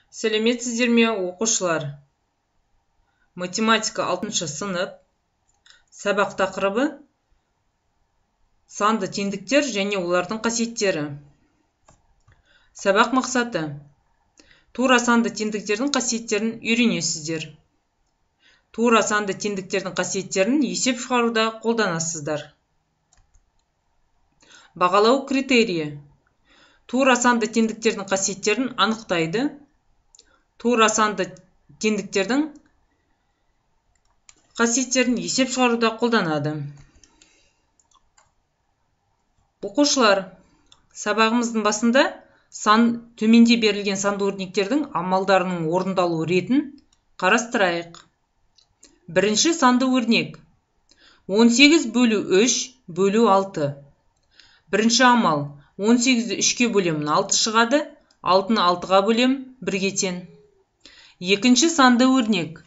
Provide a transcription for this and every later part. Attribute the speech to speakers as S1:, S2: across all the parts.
S1: Сәлеметсіздер ме, оқушылар? Математика 6 сынып. Сабақ тақырыбы санды теңдіктер және олардың қасиеттері. Сабақ мақсаты: тура санды теңдіктердің қасиеттерін үйренесіздер. Тура санды теңдіктердің қасиеттерін есеп шығаруда қолданасыздар. Бағалау критерийі: тура санды теңдіктердің қасиеттерін анықтайды. Тура санды теңдіктердің қасиеттерін есеп шығаруда қолданады. Оқушылар, сабағымыздың басында төменде берілген санды өрнектердің амалдарының орындалу ретін қарастырайық. Бірінші санды өрнек: 18 бөлу 3 бөлу 6. Бірінші амал: 18-ді 3-ке бөлемін, 6 шығады, 6-ны 6-ға бөлем, 1-ге тең. Екінші санды өрнек: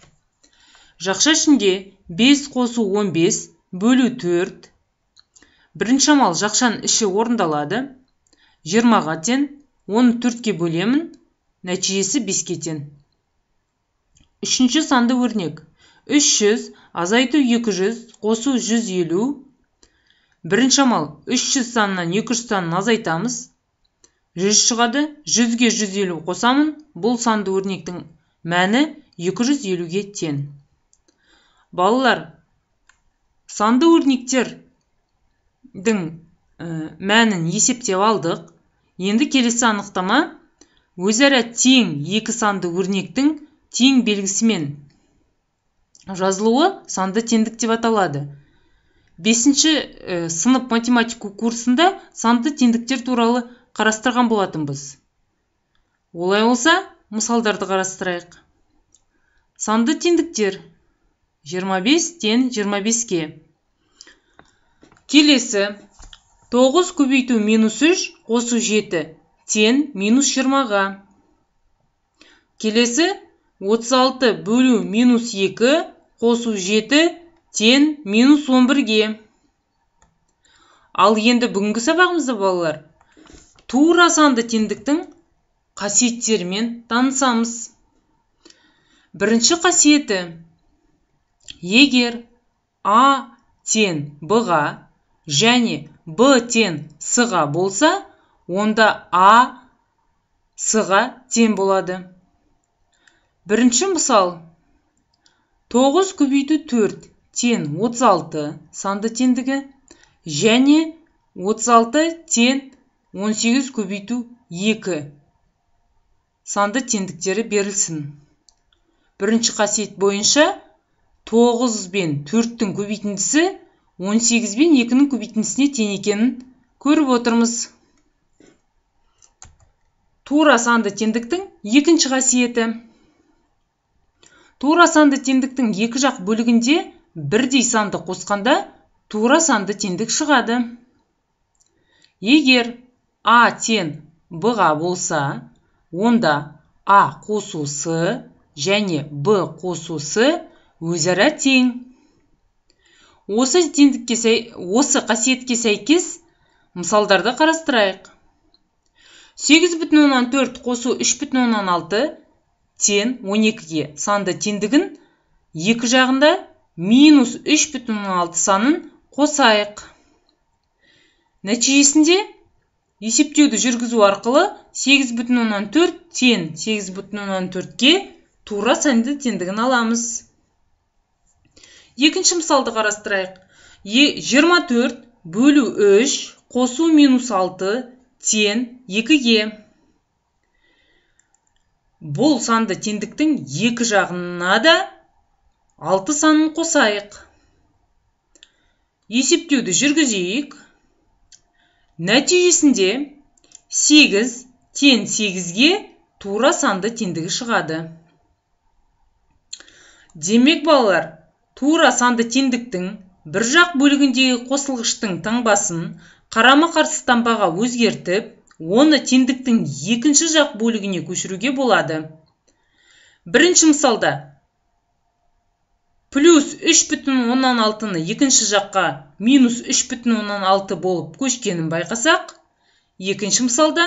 S1: жақша ішінде 5 қосу 15 бөлу 4. Бірінші амал: жақшаның іші орындалады, 20-ға тең, оны 4-ке бөлемін, нәтижесі 5-ке тең. Үшінші санды өрнек: 300 азайту 200 қосу 150. Бірінші амал: 300 санынан 200 санын азайтамыз, 100 шығады, 100-ге 150 қосамын, бұл санды өрнектің мәні 250-ге тең. Балалар, санды өрнектердің мәнін есептеп алдық. Енді келесі анықтама: өзара тең екі санды өрнектің тең белгісімен жазылуы санды теңдік деп аталады. 5-ші сынып математика курсында санды теңдіктер туралы қарастырған болатынбыз. Олай болса, мысалдарды қарастырайық. Санды теңдіктер: 25 тең 25-ке. Келесі: 9 көбейту минус 3 қосу 7 тең минус 20-ға. Келесі: 36 бөлу минус 2 қосу 7 тең минус 11-ге. Ал енді бүгінгі сабағымызда, балалар, тура санды теңдіктің қасиеттерімен танысамыз. Бірінші қасиеті: егер А тең Б-ға және Б тең С-ға болса, онда А С-ға тең болады. Бірінші мысал: 9 көбейту 4 тең 36 санды теңдігі және 36 тең 18 көбейту 2 санды теңдіктері берілсін. Бірінші қасиет бойынша 9 бен 4-тің көбейтіндісі 18 бен 2-нің көбейтіндісіне тең екенін көріп отырмыз. Тура санды теңдіктің екінші қасиеті: тура санды теңдіктің екі жақ бөлігінде бірдей санды қосқанда тура санды теңдік шығады. Егер А тең Б-ға болса, онда А қосу С және Б қосу С өзара тең. Осы қасиетке сәйкес мысалдарды қарастырайық. 8,4 қосу 3,6 тең 12-ге санды теңдігін екі жағында минус 3,6 санын қосайық. Нәтижесінде есептеуді жүргізу арқылы 8,4 тең 8,4-ке тура санды теңдігін аламыз. Екінші мысалды қарастырайық. 24 бөлу 3 қосу минус 6 тең 2-ге. Бұл санды теңдіктің екі жағына да 6 санын қосайық. Есептеуді жүргізейік. Нәтижесінде 8 тең 8-ге тура санды теңдігі шығады. Демек, балалар, тура санды теңдіктің бір жақ бөлігіндегі қосылғыштың таңбасын қарама-қарсы таңбаға өзгертіп, оны теңдіктің екінші жақ бөлігіне көшіруге болады. Бірінші мысалда плюс 3,6-ны екінші жаққа минус 3,6 болып көшкенін байқасақ, екінші мысалда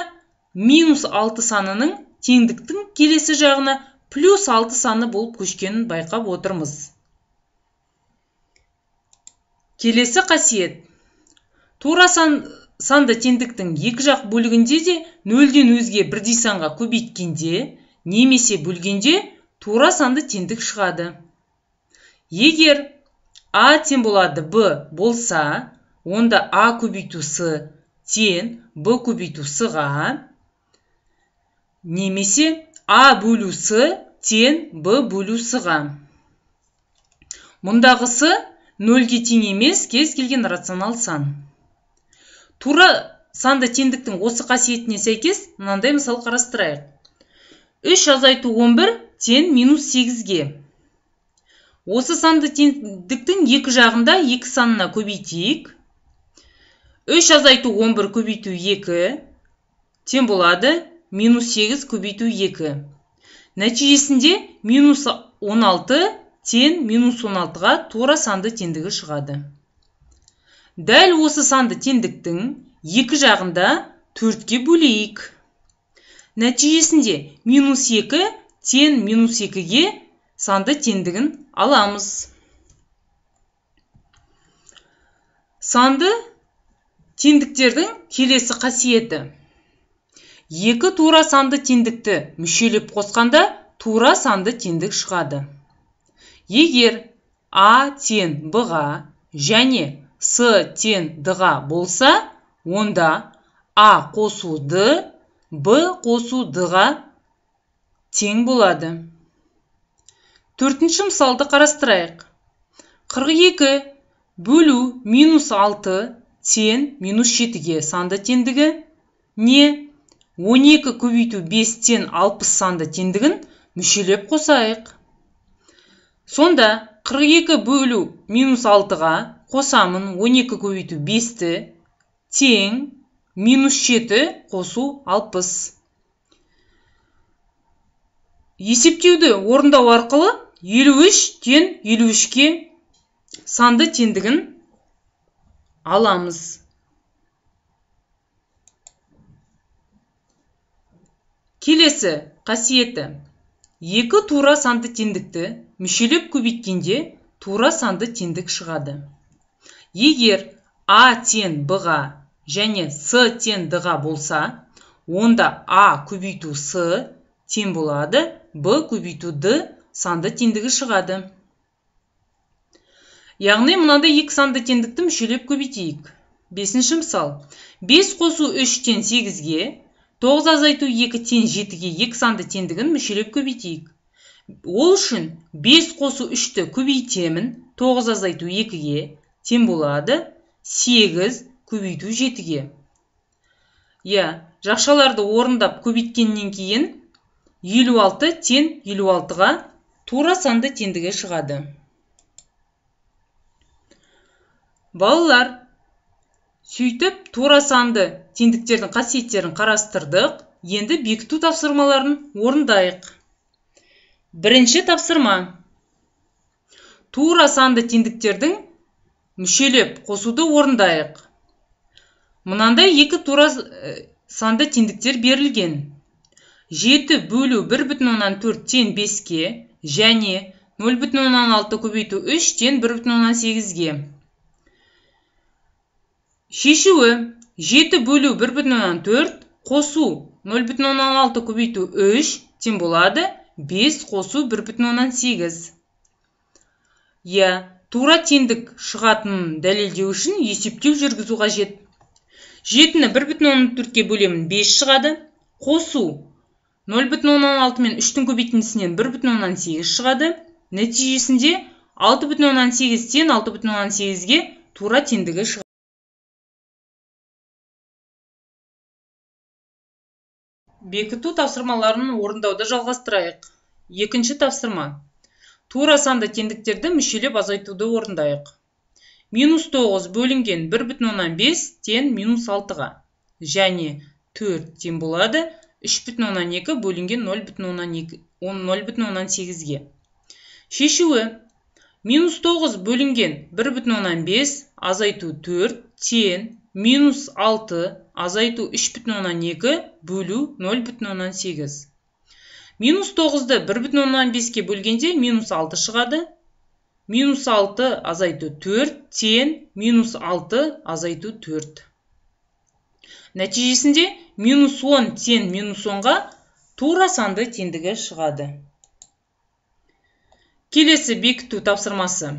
S1: минус 6 санының теңдіктің келесі жағына плюс 6 саны болып көшкенін байқап отырмыз. Келесі қасиет. Тура санды теңдіктің екі жақ бөлігінде де нөлден өзге бірдей санға көбейткенде немесе бөлгенде тура санды теңдік шығады. Егер А тең болады Б болса, онда А көбейту С тең Б көбейту С-ға, немесе А бөлу С тең Б бөлу С-ға. Мұндағы С нөлге тең емес кез келген рационал сан. Тура санды теңдіктің осы қасиетіне сәйкес мынандай мысал қарастырайық. 3 азайту 11 тең минус 8-ге. Осы санды теңдіктің екі жағында екі санына көбейтейік. 3 азайту 11 көбейту 2 тең болады минус 8 көбейту 2. Нәтижесінде минус 16 тең минус 16-ға тура санды теңдігі шығады. Дәл осы санды теңдіктің екі жағында 4-ке бөлейік. Нәтижесінде минус 2 тең минус 2-ге санды теңдігін аламыз. Санды теңдіктердің келесі қасиеті. Екі тура санды теңдікті мүшелеп қосқанда тура санды теңдік шығады. Егер А тең Б-ға және С тең Д-ға болса, онда А қосу Д, Б қосу Д-ға тең болады. Төртінші мысалды қарастырайық. 42 бөлу минус 6 тең минус 7-ге санды теңдігі не 12 көбейту 5 тең 60 санды теңдігін мүшелеп қосайық. Сонда 42 бөлу минус 6-ға қосамын 12 көбейту 5-ті тең минус 7 қосу 60. Есептеуді орындау арқылы 53 тең 53-ке санды теңдігін аламыз. Келесі қасиеті. Екі тура санды теңдікті мүшелеп көбейткенде тура санды теңдік шығады. Егер А тең Б-ға және С тең Д-ға болса, онда А көбейту С тең болады Б көбейту Д санды теңдігі шығады. Яғни мынандай екі санды теңдікті мүшелеп көбейтейік. Бесінші мысал. 5 қосу 3 тең 8-ге, 9 азайту 2 тең 7-ге екі санды теңдігін мүшелеп көбейтейік. Ол үшін 5 қосу 3-ті көбейтемін 9 азайту 2-ге тең болады 8 көбейту 7-ге. Жақшаларды орындап көбейткеннен кейін 56 тең 56-ға тура санды теңдігі шығады. Балалар, сөйтіп тура санды теңдіктердің қасиеттерін қарастырдық. Енді бекіту тапсырмаларын орындайық. Бірінші тапсырма. Тура санды теңдіктердің мүшелеп қосуды орындайық. Мынандай екі тура санды теңдіктер берілген. 7 бөлу 1,4 тең 5-ге және 0,6 көбейту 3 тең 1,8-ге. Шешуі 7 бөлу 1,4 қосу 0,6 көбейту 3 тең болады 5 қосу 1,8. Тура теңдік шығатынын дәлелдеу үшін есептеу жүргізу қажет. 7-ні 1,4-ге бөлемін 5 шығады. Қосу 0,6 мен 3-тің көбейтіндісінен 1,8 шығады. Нәтижесінде 6,8 тең 6,8-ге тура теңдігі шығады. Бекіту тапсырмаларын орындауды жалғастырайық. Екінші тапсырма. Тура санды теңдіктерді мүшелеп азайтуды орындайық. Минус 9 бөлінген 1,5 тең минус 6-ға және 4 тең болады 3,2 бөлінген 0,8-ге. Шешуі минус 9 бөлінген 1,5 азайту 4 тең минус 6 азайту 3,2 бөлу 0,8. Минус 9-ды 1,5-ке бөлгенде минус 6 шығады. Минус 6 азайту 4 тең минус 6 азайту 4. Нәтижесінде минус 10 тең минус 10-ға тура санды теңдігі шығады. Келесі бекіту тапсырмасы.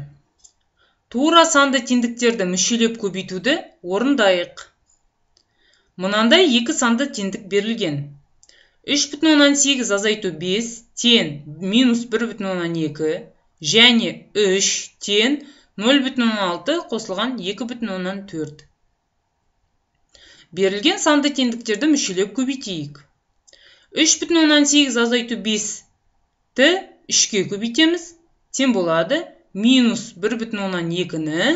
S1: Тура санды теңдіктерді мүшелеп көбейтуді орындайық. Мынандай екі санды теңдік берілген. 3,8 азайту 5 тең минус 1,2 және 3 тең 0,6 қосылған 2,4. Берілген санды теңдіктерді мүшелеп көбейтейік. 3,8 азайту 5-ті 3-ке көбейтеміз. Тең болады минус 1,2-ні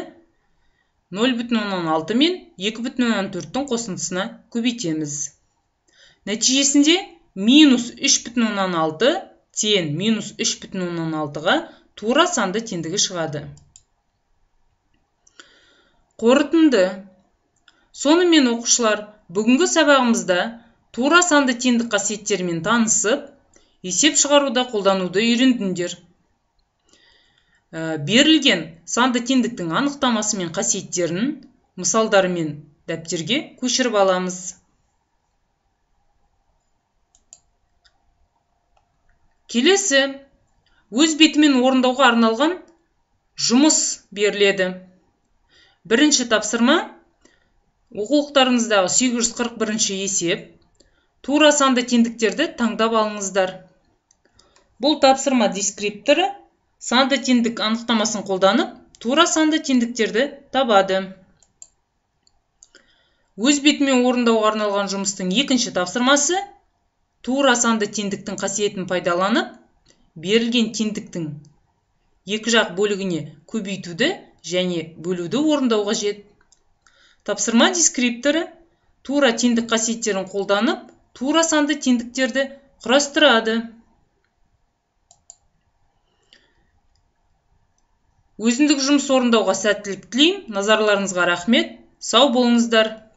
S1: 0,6 мен 2,4-тің қосындысына көбейтеміз. Нәтижесінде минус 3,6 тең минус 3,6-ға тура санды теңдігі шығады. Қорытынды. Сонымен оқушылар, бүгінгі сабағымызда тура санды теңдік қасиеттерімен танысып, есеп шығаруда қолдануды үйрендіңдер. Берілген санды теңдіктің анықтамасы мен қасиеттерін мысалдарымен дәптерге көшіріп аламыз. Келесі, өз бетімен орындауға арналған жұмыс беріледі. Бірінші тапсырма, оқулықтарыңыздағы 841 есеп, тура санды теңдіктерді таңдап алыңыздар. Бұл тапсырма дескрипторы санды теңдік анықтамасын қолданып, тура санды теңдіктерді табады. Өз бетімен орындауға арналған жұмыстың екінші тапсырмасы, тура санды теңдіктің қасиетін пайдаланып, берілген теңдіктің екі жақ бөлігіне көбейтуді және бөлуді орындау қажет. Тапсырма дескрипторы тура теңдік қасиеттерін қолданып, тура санды теңдіктерді құрастырады. Өзіндік жұмыс орындауға сәттілік тілеймін. Назарларыңызға рахмет. Сау болыңыздар.